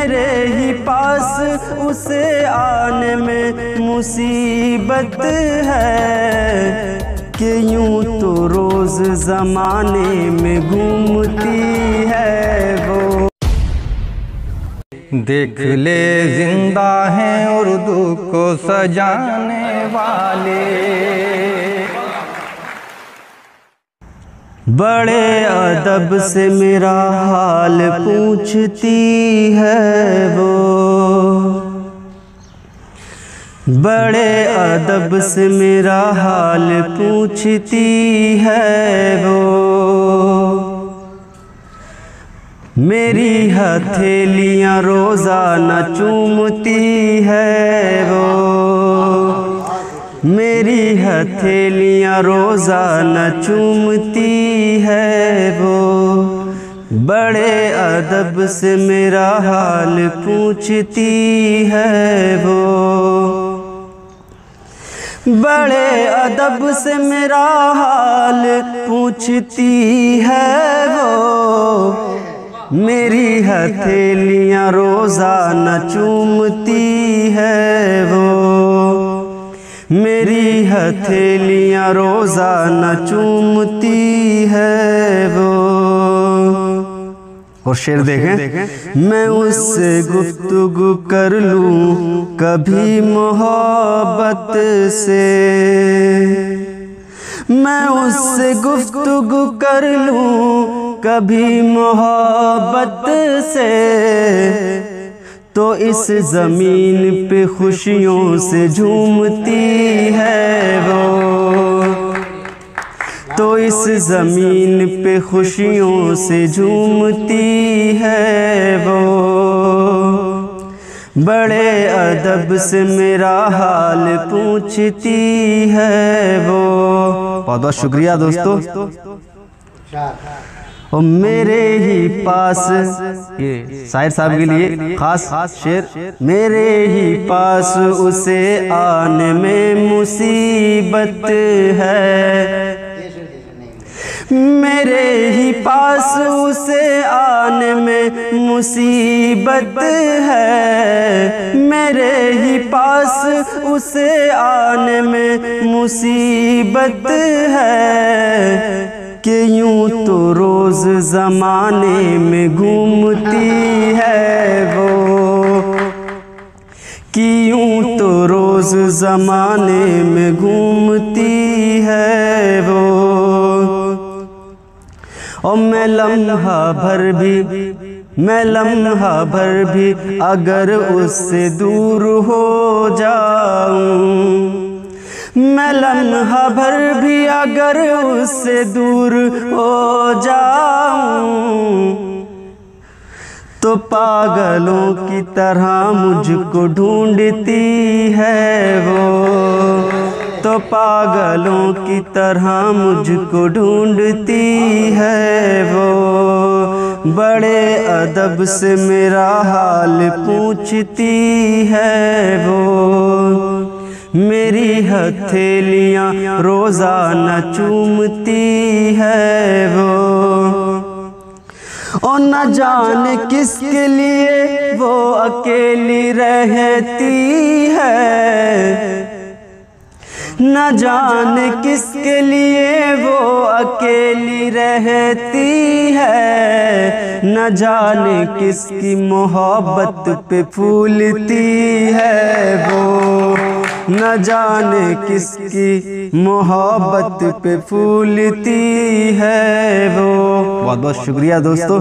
मेरे ही पास उसे आने में मुसीबत है कि यूं तो रोज जमाने में घूमती है वो। देख ले जिंदा हैं उर्दू को सजाने वाले, बड़े अदब से मेरा हाल पूछती है वो, बड़े अदब से मेरा हाल पूछती है वो। मेरी हथेलियाँ रोज़ाना चूमती है वो, मेरी हथेलियाँ रोज़ाना चूमती है वो। बड़े अदब से मेरा हाल पूछती है वो, बड़े अदब से मेरा हाल पूछती है वो। मेरी हथेलियाँ रोज़ाना चूमती है वो, मेरी हथेलियाँ रोज़ाना चूमती है वो। और शेर देखें, मैं उससे गुफ्तगू कर लूँ कभी मोहब्बत से, मैं उससे गुफ्तगू कर लूँ कभी मोहब्बत से, तो इस ज़मीन पे खुशियों से झूमती है वो, तो इस ज़मीन पे खुशियों से झूमती है वो। बड़े अदब से मेरा हाल पूछती है वो। बहुत बहुत शुक्रिया दोस्तों। और मेरे ही पास, ये शायर साहब के लिए खास शेर, मेरे ही पास उसे आने में मुसीबत है, मेरे ही पास उसे आने में मुसीबत है, मेरे ही पास उसे आने में मुसीबत है कि यूं तो रोज जमाने में घूमती है वो, कि यूं तो रोज जमाने में घूमती है वो। और मैं लम्हा भर भी अगर उससे दूर हो जाऊं, मैं लम्हा भर भी अगर उससे दूर हो जाऊं, तो पागलों की तरह मुझको ढूंढती है वो, तो पागलों की तरह मुझको ढूंढती है वो। बड़े अदब से मेरा हाल पूछती है वो, मेरी हथेलियाँ रोज़ाना चूमती है वो। और न जाने किसके लिए वो अकेली रहती है, न जाने किसके लिए वो अकेली रहती है, न जाने किसकी मोहब्बत पे फूलती है वो, न जाने किसकी मोहब्बत पे फूलती है वो। बहुत बहुत शुक्रिया दोस्तों।